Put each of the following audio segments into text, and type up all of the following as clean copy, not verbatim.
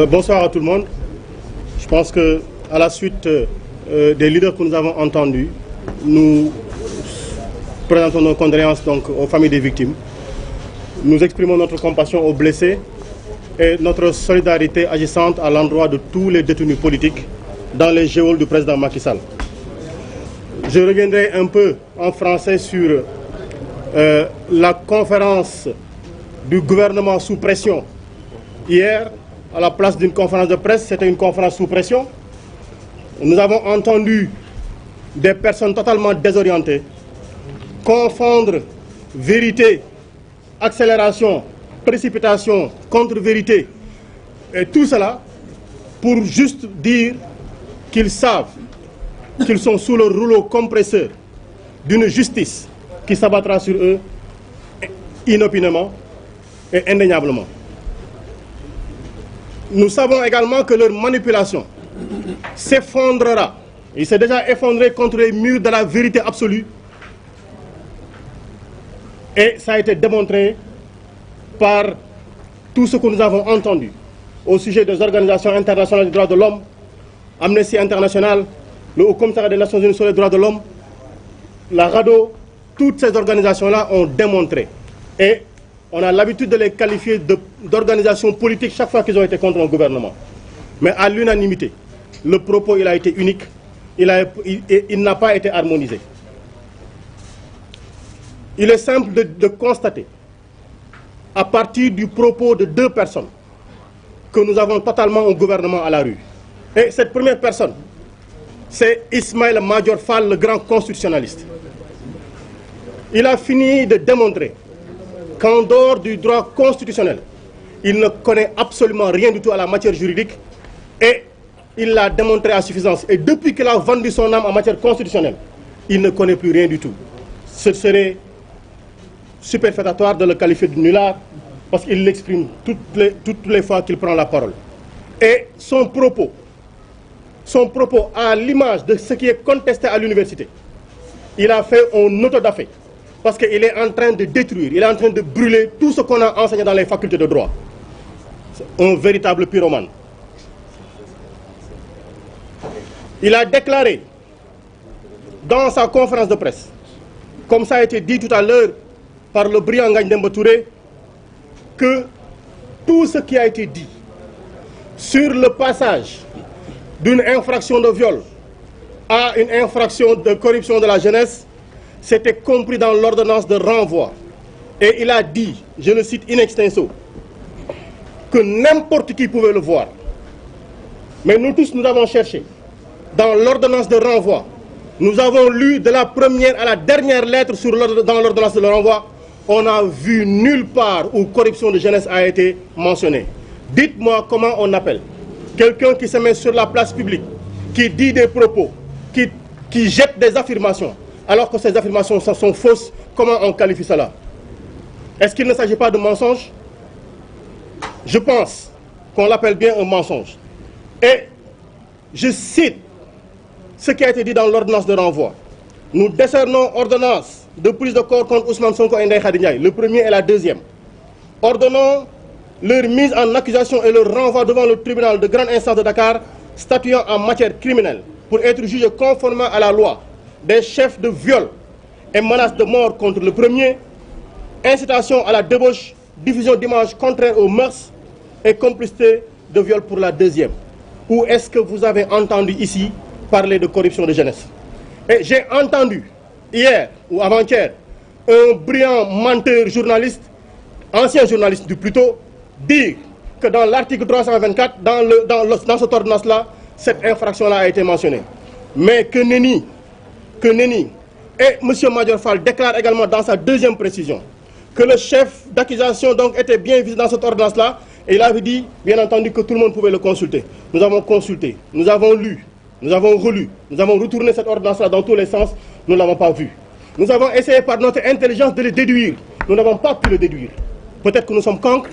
Bonsoir à tout le monde. Je pense que à la suite des leaders que nous avons entendus, nous présentons nos condoléances donc aux familles des victimes. Nous exprimons notre compassion aux blessés et notre solidarité agissante à l'endroit de tous les détenus politiques dans les geôles du président Macky Sall. Je reviendrai un peu en français sur la conférence du gouvernement sous pression hier. À la place d'une conférence de presse, c'était une conférence sous pression. Nous avons entendu des personnes totalement désorientées confondre vérité, accélération, précipitation, contre-vérité, et tout cela pour juste dire qu'ils savent qu'ils sont sous le rouleau compresseur d'une justice qui s'abattra sur eux inopinément et indéniablement. Nous savons également que leur manipulation s'effondrera. Il s'est déjà effondré contre les murs de la vérité absolue. Et ça a été démontré par tout ce que nous avons entendu au sujet des organisations internationales des droits de l'homme, Amnesty International, le Haut Commissariat des Nations Unies sur les droits de l'homme, la RADDHO. Toutes ces organisations-là ont démontré. Et on a l'habitude de les qualifier d'organisations politiques chaque fois qu'ils ont été contre un gouvernement. Mais à l'unanimité, le propos il a été unique, il n'a pas été harmonisé. Il est simple de constater, à partir du propos de deux personnes, que nous avons totalement un gouvernement à la rue. Et cette première personne, c'est Ismaïla Madior Fall, le grand constitutionnaliste. Il a fini de démontrer qu'en dehors du droit constitutionnel, il ne connaît absolument rien du tout à la matière juridique et il l'a démontré à suffisance. Et depuis qu'il a vendu son âme en matière constitutionnelle, il ne connaît plus rien du tout. Ce serait superfétatoire de le qualifier de nulard parce qu'il l'exprime toutes les fois qu'il prend la parole. Et son propos à l'image de ce qui est contesté à l'université, il a fait un autodafé. Parce qu'il est en train de détruire, il est en train de brûler tout ce qu'on a enseigné dans les facultés de droit. C'est un véritable pyromane. Il a déclaré dans sa conférence de presse, comme ça a été dit tout à l'heure par le brillant Ngagne Demba Touré, que tout ce qui a été dit sur le passage d'une infraction de viol à une infraction de corruption de la jeunesse, c'était compris dans l'ordonnance de renvoi. Et il a dit, je le cite in extenso, que n'importe qui pouvait le voir. Mais nous tous, nous avons cherché. Dans l'ordonnance de renvoi, nous avons lu de la première à la dernière lettre dans l'ordonnance de renvoi. On n'a vu nulle part où corruption de jeunesse a été mentionnée. Dites-moi comment on appelle quelqu'un qui se met sur la place publique, qui dit des propos, qui jette des affirmations, alors que ces affirmations sont fausses. Comment on qualifie cela? Est-ce qu'il ne s'agit pas de mensonge? Je pense qu'on l'appelle bien un mensonge. Et je cite ce qui a été dit dans l'ordonnance de renvoi. Nous décernons ordonnance de prise de corps contre Ousmane Sonko et Ndeye Khady Ndiaye, le premier et la deuxième. Ordonnons leur mise en accusation et leur renvoi devant le tribunal de grande instance de Dakar, statuant en matière criminelle pour être jugés conformément à la loi, des chefs de viol et menaces de mort contre le premier, incitation à la débauche, diffusion d'images contraires aux mœurs et complicité de viol pour la deuxième. Où est-ce que vous avez entendu ici parler de corruption de jeunesse? Et j'ai entendu hier ou avant-hier un brillant menteur journaliste, ancien journaliste du plutôt, dire que dans l'article 324, dans cette ordonnance-là, cette infraction-là a été mentionnée. Mais que nenni. Et M. Madior Fall déclare également dans sa deuxième précision que le chef d'accusation donc était bien visé dans cette ordonnance-là, et il avait dit, bien entendu, que tout le monde pouvait le consulter. Nous avons consulté, nous avons lu, nous avons relu, nous avons retourné cette ordonnance-là dans tous les sens, nous ne l'avons pas vue. Nous avons essayé par notre intelligence de le déduire, nous n'avons pas pu le déduire. Peut-être que nous sommes cancres,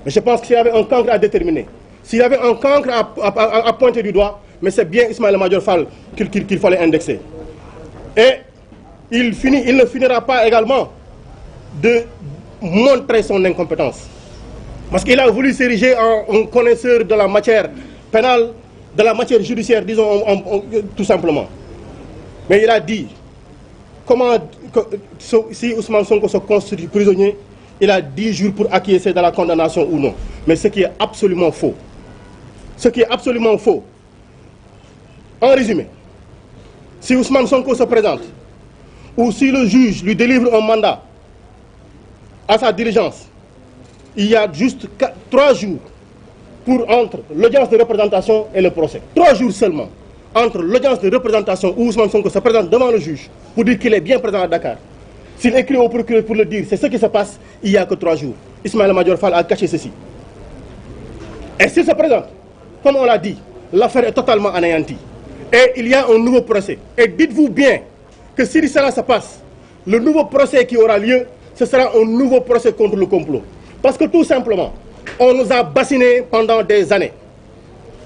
mais je pense qu'il y avait un cancre à déterminer. S'il y avait un cancre à pointer du doigt, mais c'est bien Ismaïla Madior Fall qu'il fallait indexer. Et il ne finira pas également de montrer son incompétence. Parce qu'il a voulu s'ériger en connaisseur de la matière pénale, de la matière judiciaire, disons tout simplement. Mais il a dit, si Ousmane Sonko se constitue prisonnier, il a 10 jours pour acquiescer dans la condamnation ou non. Mais ce qui est absolument faux. Ce qui est absolument faux. En résumé, si Ousmane Sonko se présente, ou si le juge lui délivre un mandat à sa diligence, il y a juste 3 jours entre l'audience de représentation et le procès. 3 jours seulement entre l'audience de représentation où Ousmane Sonko se présente devant le juge pour dire qu'il est bien présent à Dakar. S'il écrit au procureur pour le dire, c'est ce qui se passe, il n'y a que 3 jours. Ismaïla Madior Fall a caché ceci. Et s'il se présente, comme on l'a dit, l'affaire est totalement anéantie. Et il y a un nouveau procès. Et dites-vous bien que si cela se passe, le nouveau procès qui aura lieu, ce sera un nouveau procès contre le complot. Parce que tout simplement, on nous a bassinés pendant des années,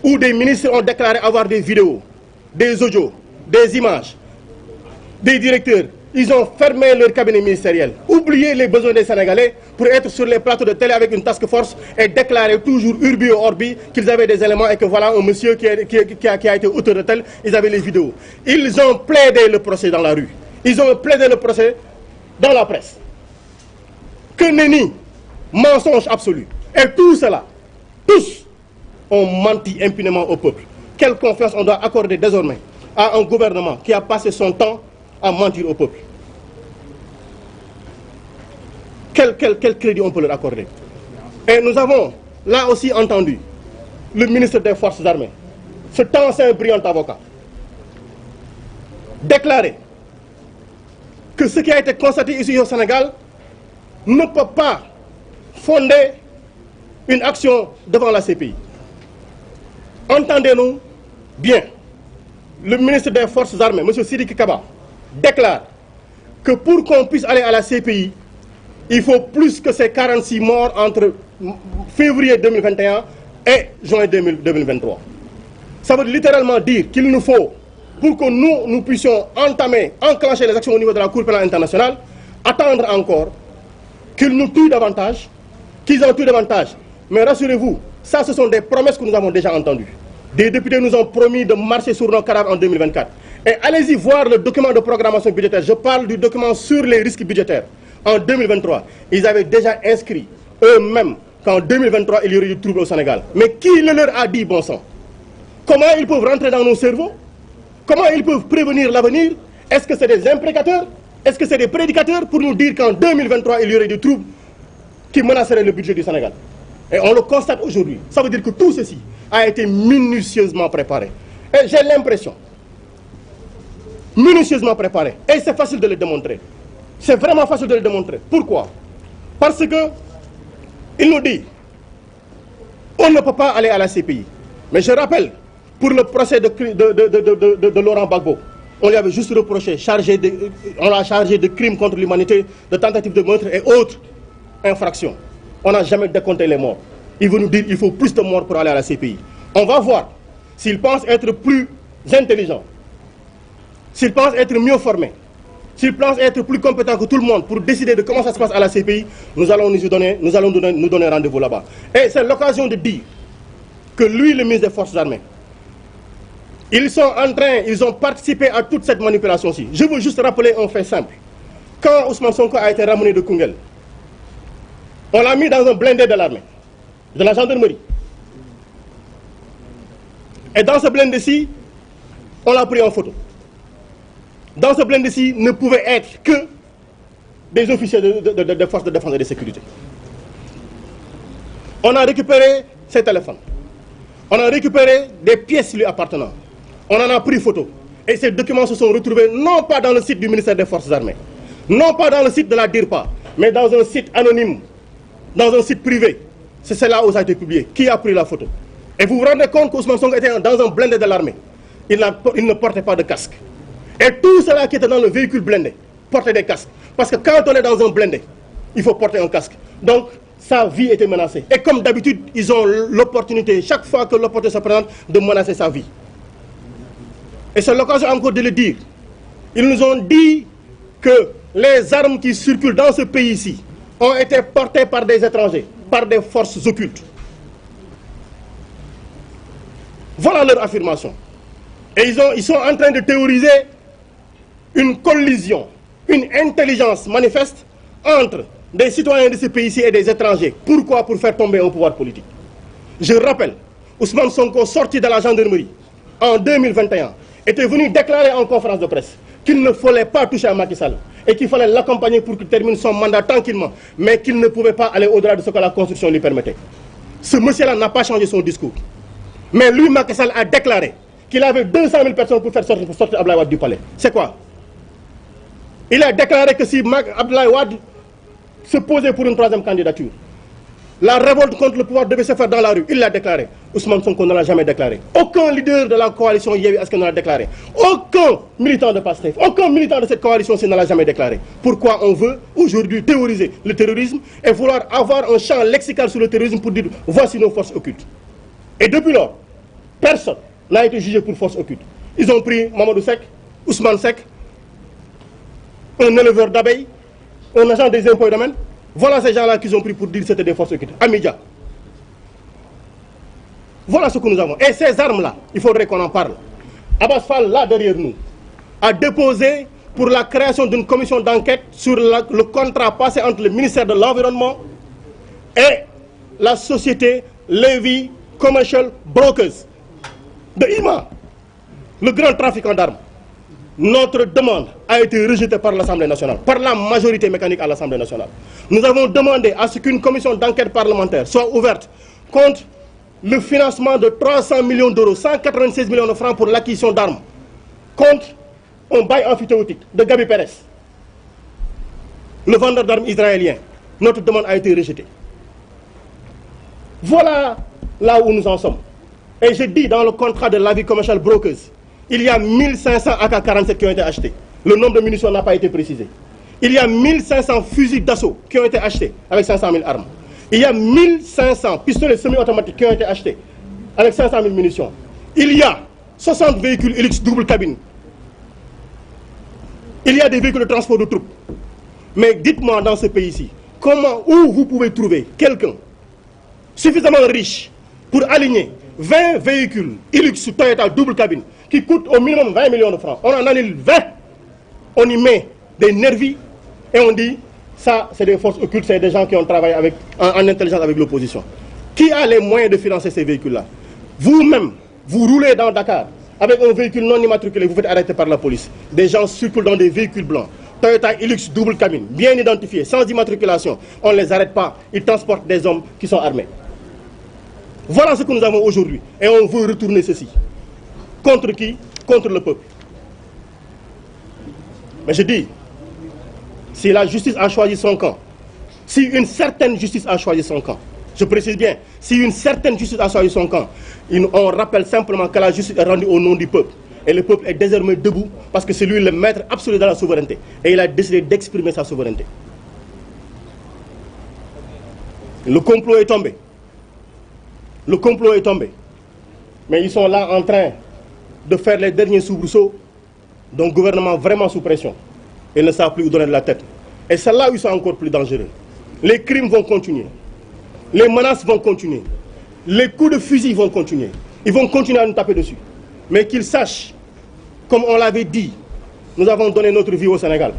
où des ministres ont déclaré avoir des vidéos, des audios, des images, des directeurs. Ils ont fermé leur cabinet ministériel, oublié les besoins des Sénégalais pour être sur les plateaux de télé avec une task force et déclarer toujours urbi et orbi qu'ils avaient des éléments et que voilà un monsieur qui a été auteur de tel, ils avaient les vidéos. Ils ont plaidé le procès dans la rue. Ils ont plaidé le procès dans la presse. Que nenni, mensonge absolu. Et tout cela, tous ont menti impunément au peuple. Quelle confiance on doit accorder désormais à un gouvernement qui a passé son temps à mentir au peuple? Quel crédit on peut leur accorder? Et nous avons là aussi entendu le ministre des Forces armées, cet ancien brillant avocat, déclarer que ce qui a été constaté ici au Sénégal ne peut pas fonder une action devant la CPI. Entendez-nous bien, le ministre des Forces armées, M. Sidiki Kaba, déclare que pour qu'on puisse aller à la CPI, il faut plus que ces 46 morts entre février 2021 et juin 2023. Ça veut littéralement dire qu'il nous faut, pour que nous puissions enclencher les actions au niveau de la Cour pénale internationale, attendre encore qu'ils nous tuent davantage, qu'ils en tuent davantage. Mais rassurez-vous, ça ce sont des promesses que nous avons déjà entendues. Des députés nous ont promis de marcher sur nos cadavres en 2024. Et allez-y voir le document de programmation budgétaire. Je parle du document sur les risques budgétaires. En 2023, ils avaient déjà inscrit eux-mêmes qu'en 2023, il y aurait du trouble au Sénégal. Mais qui le leur a dit, bon sang? Comment ils peuvent rentrer dans nos cerveaux? Comment ils peuvent prévenir l'avenir? Est-ce que c'est des imprécateurs? Est-ce que c'est des prédicateurs pour nous dire qu'en 2023, il y aurait du trouble qui menacerait le budget du Sénégal? Et on le constate aujourd'hui. Ça veut dire que tout ceci a été minutieusement préparé. Et j'ai l'impression, minutieusement préparé. Et c'est facile de le démontrer. C'est vraiment facile de le démontrer. Pourquoi? Parce que il nous dit, on ne peut pas aller à la CPI. Mais je rappelle, pour le procès de Laurent Gbagbo, on lui avait juste reproché, on l'a chargé de crimes contre l'humanité, de tentatives de meurtre et autres infractions. On n'a jamais décompté les morts. Il veut nous dire qu'il faut plus de morts pour aller à la CPI. On va voir s'il pense être plus intelligent, s'il pense être mieux formé, s'il pense être plus compétent que tout le monde pour décider de comment ça se passe à la CPI, nous allons nous donner rendez-vous là-bas. Et c'est l'occasion de dire que lui, le ministre des Forces armées, ils ont participé à toute cette manipulation-ci. Je veux juste rappeler un fait simple. Quand Ousmane Sonko a été ramené de Koungheul, on l'a mis dans un blindé de l'armée, de la gendarmerie. Et dans ce blindé-ci, on l'a pris en photo. Dans ce blindé-ci ne pouvaient être que des officiers de forces de défense et de sécurité. On a récupéré ses téléphones. On a récupéré des pièces lui appartenant. On en a pris photo. Et ces documents se sont retrouvés non pas dans le site du ministère des Forces armées, non pas dans le site de la DIRPA, mais dans un site anonyme, dans un site privé. C'est là où ça a été publié. Qui a pris la photo? Et vous vous rendez compte qu'Ousmane Sonko était dans un blindé de l'armée. Il ne portait pas de casque. Et tout cela qui était dans le véhicule blindé portait des casques. Parce que quand on est dans un blindé, il faut porter un casque. Donc, sa vie était menacée. Et comme d'habitude, ils ont l'opportunité, chaque fois que l'opportunité se présente, de menacer sa vie. Et c'est l'occasion encore de le dire. Ils nous ont dit que les armes qui circulent dans ce pays-ci ont été portées par des étrangers, par des forces occultes. Voilà leur affirmation. Et ils sont en train de théoriser une collision, une intelligence manifeste entre des citoyens de ce pays-ci et des étrangers. Pourquoi? Pour faire tomber un pouvoir politique. Je rappelle, Ousmane Sonko, sorti de la gendarmerie en 2021, était venu déclarer en conférence de presse qu'il ne fallait pas toucher à Macky Sall et qu'il fallait l'accompagner pour qu'il termine son mandat tranquillement, mais qu'il ne pouvait pas aller au-delà de ce que la Constitution lui permettait. Ce monsieur-là n'a pas changé son discours. Mais lui, Macky Sall, a déclaré qu'il avait 200 000 personnes pour faire sortir Abdoulaye Wade du palais. C'est quoi? Il a déclaré que si Abdoulaye Wade se posait pour une troisième candidature, la révolte contre le pouvoir devait se faire dans la rue. Il l'a déclaré. Ousmane Sonko ne l'a jamais déclaré. Aucun leader de la coalition Yewwi Askan ne l'a déclaré. Aucun militant de Pastef, aucun militant de cette coalition-ci ne l'a jamais déclaré. Pourquoi on veut aujourd'hui théoriser le terrorisme et vouloir avoir un champ lexical sur le terrorisme pour dire voici nos forces occultes? Et depuis lors, personne n'a été jugé pour force occulte. Ils ont pris Mamadou Seck, Ousmane Seck, un éleveur d'abeilles, un agent des impôts et domaines. Voilà ces gens-là qu'ils ont pris pour dire que c'était des forces occultes. Amidia. Voilà ce que nous avons. Et ces armes-là, il faudrait qu'on en parle. Abass Fall, là derrière nous, a déposé pour la création d'une commission d'enquête sur le contrat passé entre le ministère de l'Environnement et la société Levy Commercial Brokers de IMA, le grand trafiquant d'armes. Notre demande a été rejetée par l'Assemblée nationale, par la majorité mécanique à l'Assemblée nationale. Nous avons demandé à ce qu'une commission d'enquête parlementaire soit ouverte contre le financement de 300 millions d'euros, 196 millions de francs pour l'acquisition d'armes, contre un bail amphithéotique de Gabi Pérez, le vendeur d'armes israélien. Notre demande a été rejetée. Voilà là où nous en sommes. Et je dis dans le contrat de Levy Commercial Brokers, il y a 1500 AK-47 qui ont été achetés. Le nombre de munitions n'a pas été précisé. Il y a 1500 fusils d'assaut qui ont été achetés avec 500 000 armes. Il y a 1500 pistolets semi-automatiques qui ont été achetés avec 500 000 munitions. Il y a 60 véhicules Hilux double cabine. Il y a des véhicules de transport de troupes. Mais dites-moi dans ce pays-ci, comment, où vous pouvez trouver quelqu'un suffisamment riche pour aligner 20 véhicules Hilux Toyota double cabine qui coûtent au minimum 20 millions de francs. On en annule 20, on y met des nervis et on dit ça c'est des forces occultes, c'est des gens qui ont travaillé en intelligence avec l'opposition. Qui a les moyens de financer ces véhicules-là? Vous-même, vous roulez dans Dakar avec un véhicule non immatriculé, vous faites arrêter par la police. Des gens circulent dans des véhicules blancs, Toyota Hilux double cabine, bien identifiés, sans immatriculation. On ne les arrête pas, ils transportent des hommes qui sont armés. Voilà ce que nous avons aujourd'hui. Et on veut retourner ceci. Contre qui? Contre le peuple. Mais je dis, si la justice a choisi son camp, si une certaine justice a choisi son camp, je précise bien, si une certaine justice a choisi son camp, on rappelle simplement que la justice est rendue au nom du peuple. Et le peuple est désormais debout parce que c'est lui le maître absolu de la souveraineté. Et il a décidé d'exprimer sa souveraineté. Le complot est tombé. Le complot est tombé. Mais ils sont là en train de faire les derniers soubresauts d'un gouvernement vraiment sous pression. Ils ne savent plus où donner de la tête. Et c'est là où ils sont encore plus dangereux. Les crimes vont continuer. Les menaces vont continuer. Les coups de fusil vont continuer. Ils vont continuer à nous taper dessus. Mais qu'ils sachent, comme on l'avait dit, nous avons donné notre vie au Sénégal.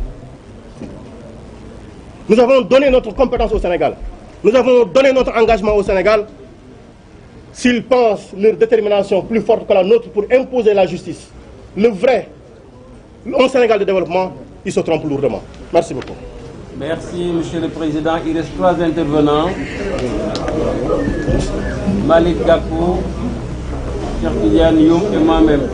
Nous avons donné notre compétence au Sénégal. Nous avons donné notre engagement au Sénégal. S'ils pensent leur détermination plus forte que la nôtre pour imposer la justice, le vrai, un Sénégal de développement, ils se trompent lourdement. Merci beaucoup. Merci, Monsieur le Président. Il reste 3 intervenants. Malick Gakou, Cheikh Tidiane Youm et moi-même.